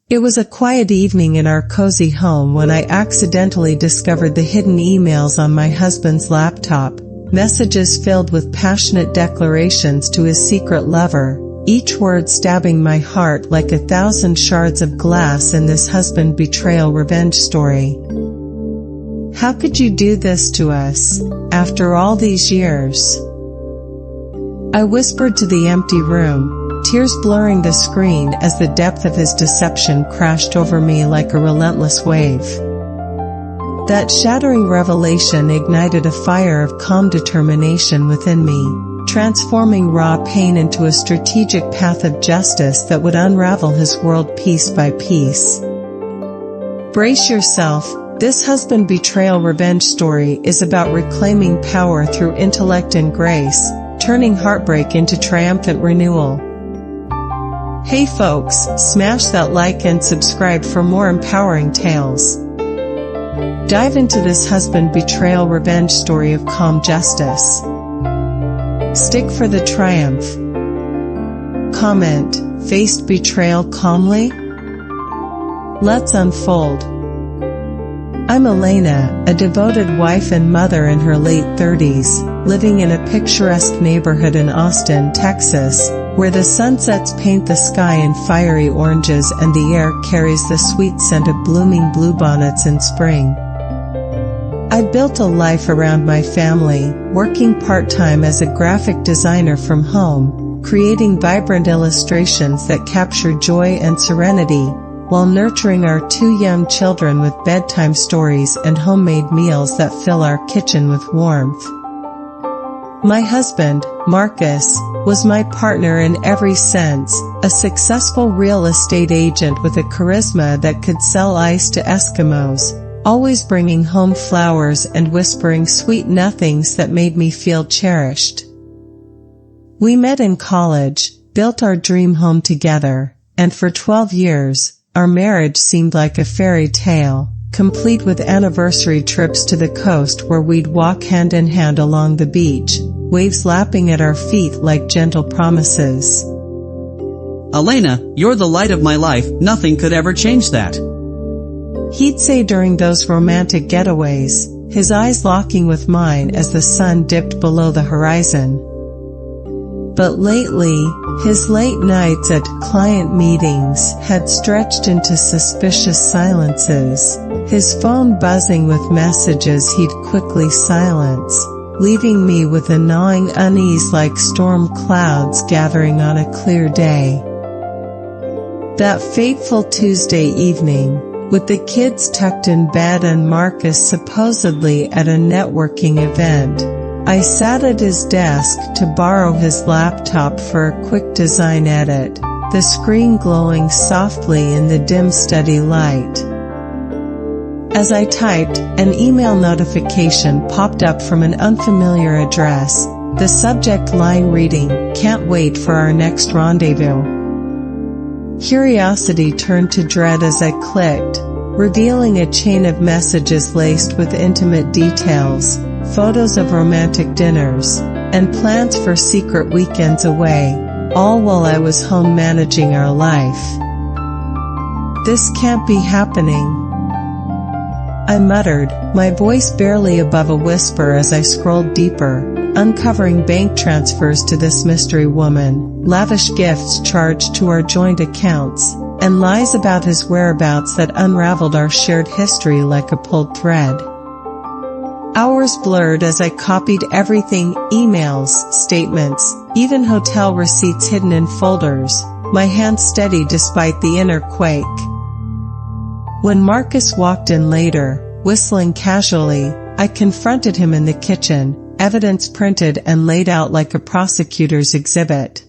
It was a quiet evening in our cozy home when I accidentally discovered the hidden emails on my husband's laptop, messages filled with passionate declarations to his secret lover, each word stabbing my heart like 1,000 shards of glass in this husband betrayal revenge story. How could you do this to us, after all these years? I whispered to the empty room, tears blurring the screen as the depth of his deception crashed over me like a relentless wave. That shattering revelation ignited a fire of calm determination within me, transforming raw pain into a strategic path of justice that would unravel his world piece by piece. Brace yourself, this husband betrayal revenge story is about reclaiming power through intellect and grace, turning heartbreak into triumphant renewal. Hey folks, smash that like and subscribe for more empowering tales. Dive into this husband betrayal revenge story of calm justice. Stick for the triumph. Comment, faced betrayal calmly? Let's unfold. I'm Elena, a devoted wife and mother in her late 30s, living in a picturesque neighborhood in Austin, Texas, where the sunsets paint the sky in fiery oranges and the air carries the sweet scent of blooming bluebonnets in spring. I built a life around my family, working part-time as a graphic designer from home, creating vibrant illustrations that capture joy and serenity, while nurturing our 2 young children with bedtime stories and homemade meals that fill our kitchen with warmth. My husband, Marcus, was my partner in every sense, a successful real estate agent with a charisma that could sell ice to Eskimos, always bringing home flowers and whispering sweet nothings that made me feel cherished. We met in college, built our dream home together, and for 12 years, our marriage seemed like a fairy tale, complete with anniversary trips to the coast where we'd walk hand in hand along the beach, waves lapping at our feet like gentle promises. Elena, you're the light of my life, nothing could ever change that. He'd say during those romantic getaways, his eyes locking with mine as the sun dipped below the horizon. But lately, his late nights at client meetings had stretched into suspicious silences, his phone buzzing with messages he'd quickly silence, leaving me with a gnawing unease like storm clouds gathering on a clear day. That fateful Tuesday evening, with the kids tucked in bed and Marcus supposedly at a networking event, I sat at his desk to borrow his laptop for a quick design edit, the screen glowing softly in the dim steady light. As I typed, an email notification popped up from an unfamiliar address, the subject line reading, "Can't wait for our next rendezvous." Curiosity turned to dread as I clicked, revealing a chain of messages laced with intimate details, photos of romantic dinners, and plans for secret weekends away, all while I was home managing our life. This can't be happening, I muttered, my voice barely above a whisper as I scrolled deeper, uncovering bank transfers to this mystery woman, lavish gifts charged to our joint accounts, and lies about his whereabouts that unraveled our shared history like a pulled thread. Hours blurred as I copied everything, emails, statements, even hotel receipts hidden in folders, my hands steady despite the inner quake. When Marcus walked in later, whistling casually, I confronted him in the kitchen, evidence printed and laid out like a prosecutor's exhibit.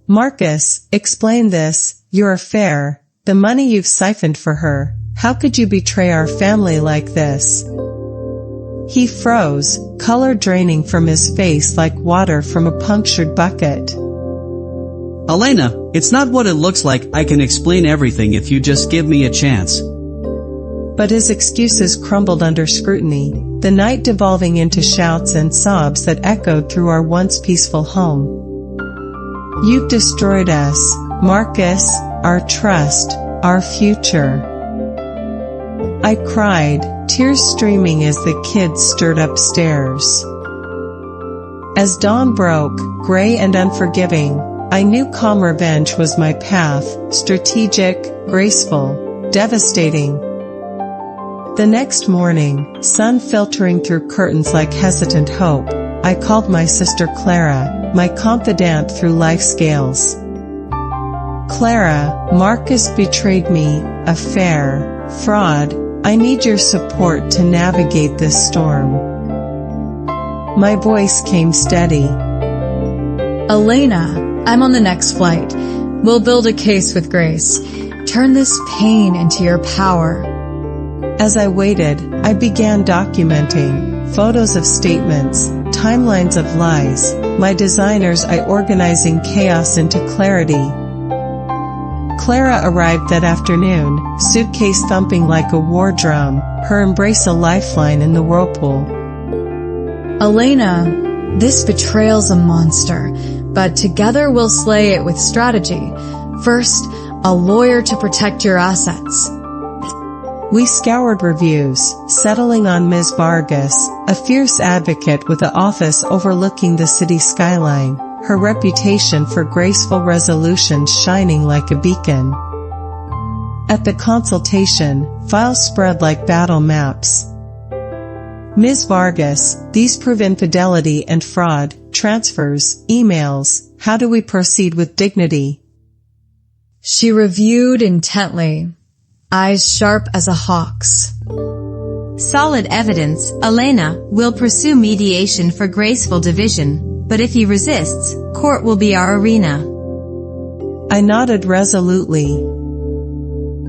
"Marcus, explain this, your affair, the money you've siphoned for her, how could you betray our family like this?" He froze, color draining from his face like water from a punctured bucket. Elena, it's not what it looks like. I can explain everything if you just give me a chance. But his excuses crumbled under scrutiny, the night devolving into shouts and sobs that echoed through our once peaceful home. "You've destroyed us, Marcus, our trust, our future. I cried, tears streaming as the kids stirred upstairs. As dawn broke, gray and unforgiving, I knew calm revenge was my path, strategic, graceful, devastating. The next morning, sun filtering through curtains like hesitant hope, I called my sister Clara, my confidant through life's scales. Clara, Marcus betrayed me, affair, fraud, I need your support to navigate this storm. My voice came steady. Elena, I'm on the next flight. We'll build a case with Grace. Turn this pain into your power. As I waited, I began documenting photos of statements, timelines of lies, my designers I organizing chaos into clarity. Clara arrived that afternoon, suitcase thumping like a war drum, her embrace a lifeline in the whirlpool. Elena, this betrayal's a monster, but together we'll slay it with strategy. First, a lawyer to protect your assets. We scoured reviews, settling on Ms. Vargas, a fierce advocate with an office overlooking the city skyline, her reputation for graceful resolution shining like a beacon. At the consultation, files spread like battle maps. Ms. Vargas, these prove infidelity and fraud, transfers, emails, how do we proceed with dignity? She reviewed intently, eyes sharp as a hawk's. Solid evidence, Elena, will pursue mediation for graceful division, but if he resists, court will be our arena. I nodded resolutely.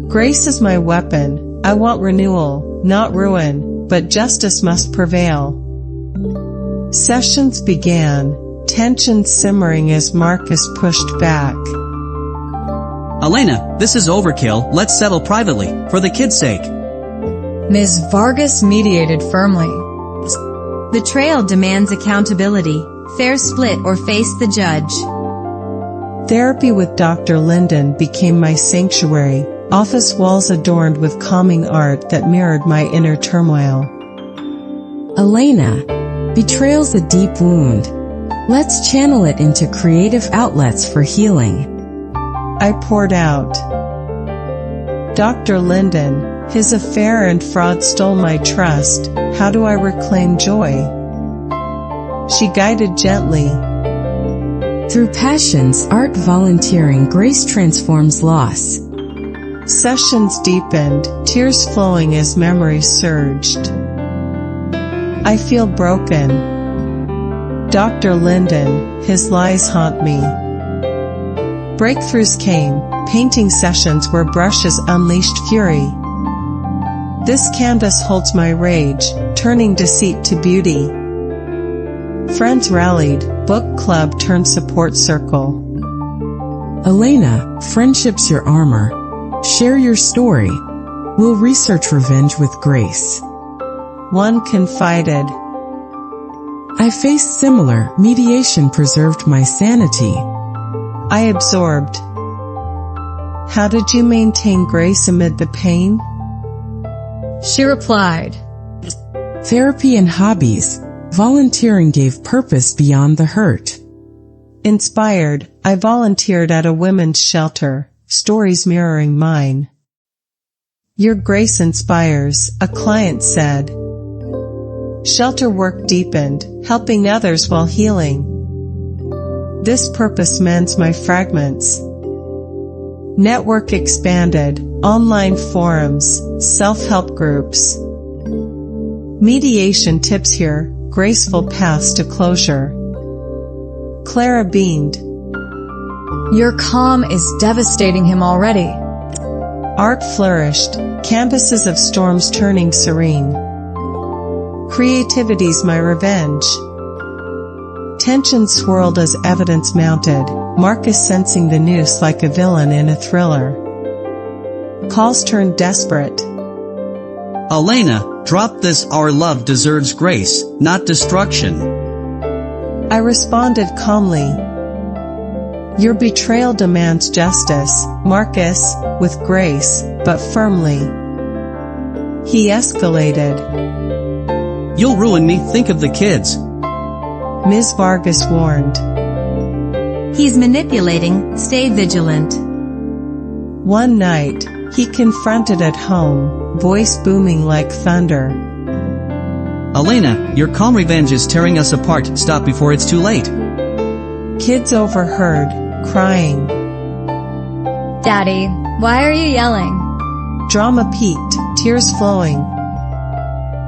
Grace is my weapon, I want renewal, not ruin. But justice must prevail. Sessions began, tension simmering as Marcus pushed back. Elena, this is overkill, let's settle privately, for the kids' sake. Ms. Vargas mediated firmly. Betrayal demands accountability, fair split or face the judge. Therapy with Dr. Linden became my sanctuary, office walls adorned with calming art that mirrored my inner turmoil. Elena, betrayal's a deep wound. Let's channel it into creative outlets for healing. I poured out. Dr. Linden, his affair and fraud stole my trust, how do I reclaim joy? She guided gently. Through passions, art, volunteering, grace transforms loss. Sessions deepened, tears flowing as memories surged. I feel broken. Dr. Linden, his lies haunt me. Breakthroughs came, painting sessions where brushes unleashed fury. This canvas holds my rage, turning deceit to beauty. Friends rallied, book club turned support circle. Elena, friendship's your armor. Share your story. We'll research revenge with grace. One confided. I faced similar, mediation preserved my sanity. I absorbed. How did you maintain grace amid the pain? She replied, Therapy and hobbies. Volunteering gave purpose beyond the hurt. Inspired, I volunteered at a women's shelter, stories mirroring mine. Your grace inspires, a client said. Shelter work deepened, helping others while healing. This purpose mends my fragments. Network expanded, online forums, self-help groups. Mediation tips here, graceful paths to closure. Clara beamed. Your calm is devastating him already. Art flourished, canvases of storms turning serene. Creativity's my revenge. Tension swirled as evidence mounted, Marcus sensing the noose like a villain in a thriller. Calls turned desperate. Elena, drop this, our love deserves grace, not destruction. I responded calmly. Your betrayal demands justice, Marcus, with grace, but firmly. He escalated. You'll ruin me, think of the kids. Ms. Vargas warned. He's manipulating, stay vigilant. One night, he confronted at home, voice booming like thunder. Elena, your calm revenge is tearing us apart, stop before it's too late. Kids overheard, crying. Daddy, why are you yelling? Drama peaked, tears flowing.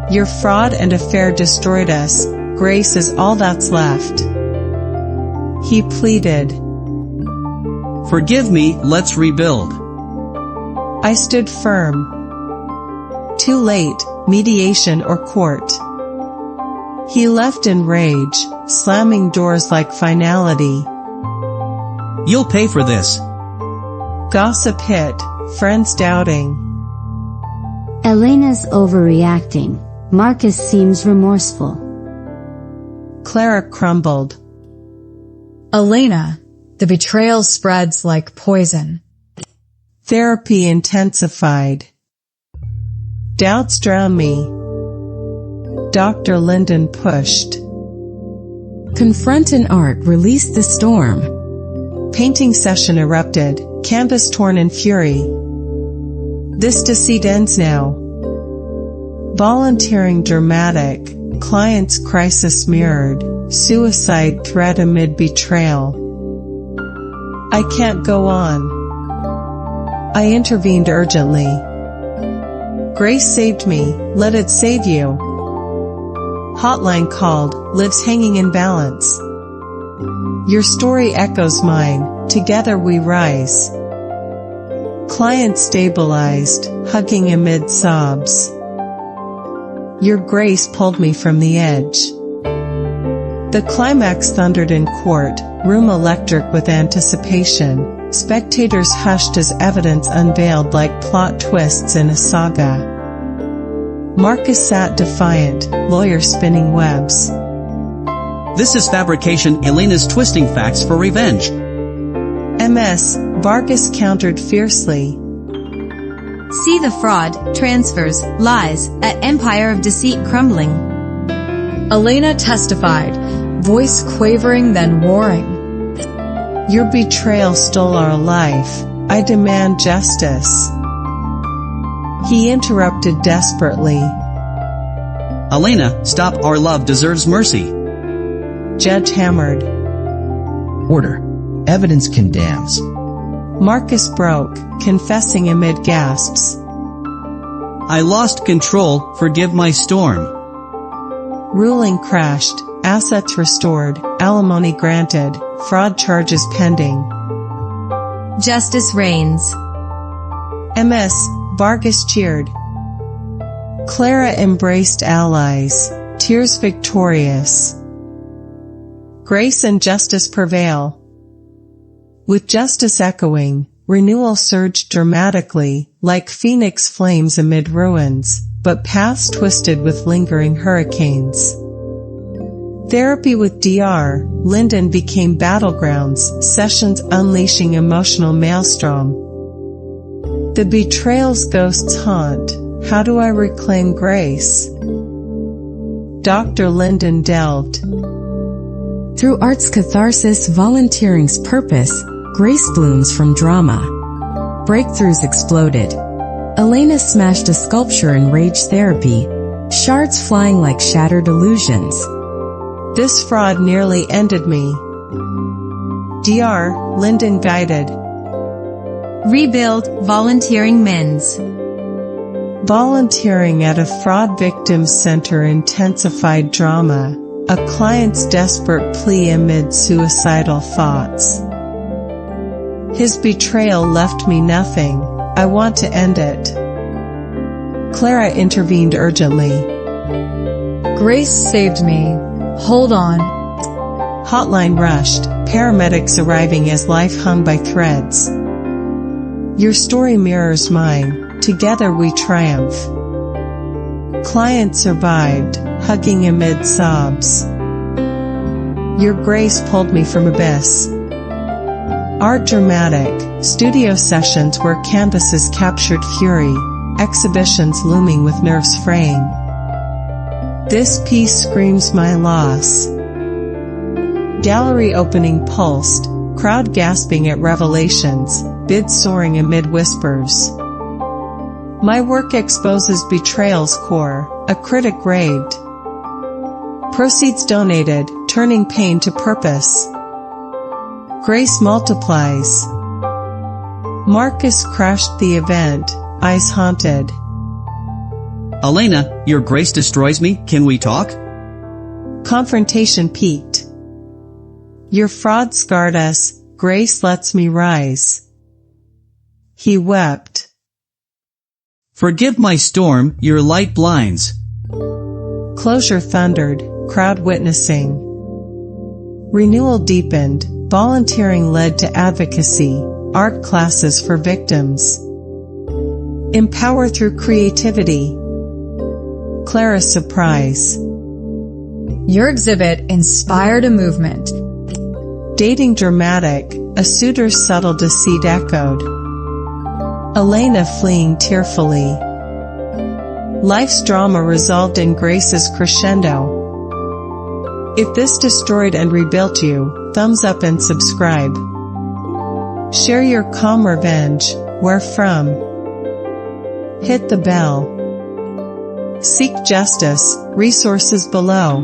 Your fraud and affair destroyed us, grace is all that's left. He pleaded. Forgive me, let's rebuild. I stood firm. Too late, mediation or court. He left in rage, slamming doors like finality. You'll pay for this. Gossip hit, friends doubting. Elena's overreacting. Marcus seems remorseful. Clara crumbled. Elena, the betrayal spreads like poison. Therapy intensified. Doubts drown me. Dr. Linden pushed. Confront and art, release the storm. Painting session erupted, canvas torn in fury. This deceit ends now. Volunteering dramatic, client's crisis mirrored, suicide threat amid betrayal. I can't go on. I intervened urgently. Grace saved me, let it save you. Hotline called, lives hanging in balance. Your story echoes mine, together we rise. Client stabilized, hugging amid sobs. Your grace pulled me from the edge. The climax thundered in court, room electric with anticipation. Spectators hushed as evidence unveiled like plot twists in a saga. Marcus sat defiant, lawyer spinning webs. This is fabrication, Elena's twisting facts for revenge. MS, Vargas countered fiercely. See the fraud, transfers, lies, at empire of deceit crumbling. Elena testified, voice quavering then roaring. Your betrayal stole our life. I demand justice. He interrupted desperately. Elena, stop, our love deserves mercy. Judge hammered. Order. Evidence condemns. Marcus broke, confessing amid gasps. I lost control, forgive my storm. Ruling crashed, assets restored, alimony granted, fraud charges pending. Justice reigns. MS, Vargas cheered. Clara embraced allies, tears victorious. Grace and justice prevail. With justice echoing, renewal surged dramatically, like phoenix flames amid ruins, but paths twisted with lingering hurricanes. Therapy with Dr. Linden became battlegrounds, sessions unleashing emotional maelstrom. The betrayal's ghosts haunt. How do I reclaim grace? Dr. Linden delved. Through art's catharsis, volunteering's purpose, grace blooms from drama. Breakthroughs exploded. Elena smashed a sculpture in rage therapy, shards flying like shattered illusions. This fraud nearly ended me. Dr. Linden guided. Rebuild, volunteering mends. Volunteering at a fraud victims center intensified drama, a client's desperate plea amid suicidal thoughts. His betrayal left me nothing. I want to end it. Clara intervened urgently. Grace saved me. Hold on. Hotline rushed, paramedics arriving as life hung by threads. Your story mirrors mine, together we triumph. Client survived, hugging amid sobs. Your grace pulled me from abyss. Art dramatic, studio sessions where canvases captured fury, exhibitions looming with nerves fraying. This piece screams my loss. Gallery opening pulsed, crowd gasping at revelations, bids soaring amid whispers. My work exposes betrayal's core, a critic raved. Proceeds donated, turning pain to purpose. Grace multiplies. Marcus crashed the event, eyes haunted. Elena, your grace destroys me, can we talk? Confrontation peaked. Your fraud scarred us, grace lets me rise. He wept. Forgive my storm, your light blinds. Closure thundered, crowd witnessing. Renewal deepened, volunteering led to advocacy, art classes for victims. Empower through creativity. Clara's surprise. Your exhibit inspired a movement. Dating dramatic, a suitor's subtle deceit echoed. Elena fleeing tearfully. Life's drama resolved in Grace's crescendo. If this destroyed and rebuilt you, thumbs up and subscribe. Share your calm revenge, where from? Hit the bell. Seek justice, resources below.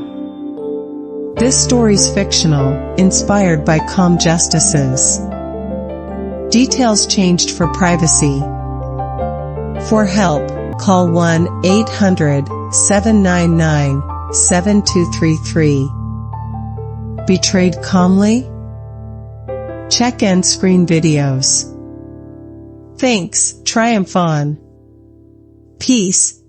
This story's fictional, inspired by calm justices. Details changed for privacy. For help, call 1-800-799-7233. Betrayed calmly? Check end screen videos. Thanks, triumph on. Peace.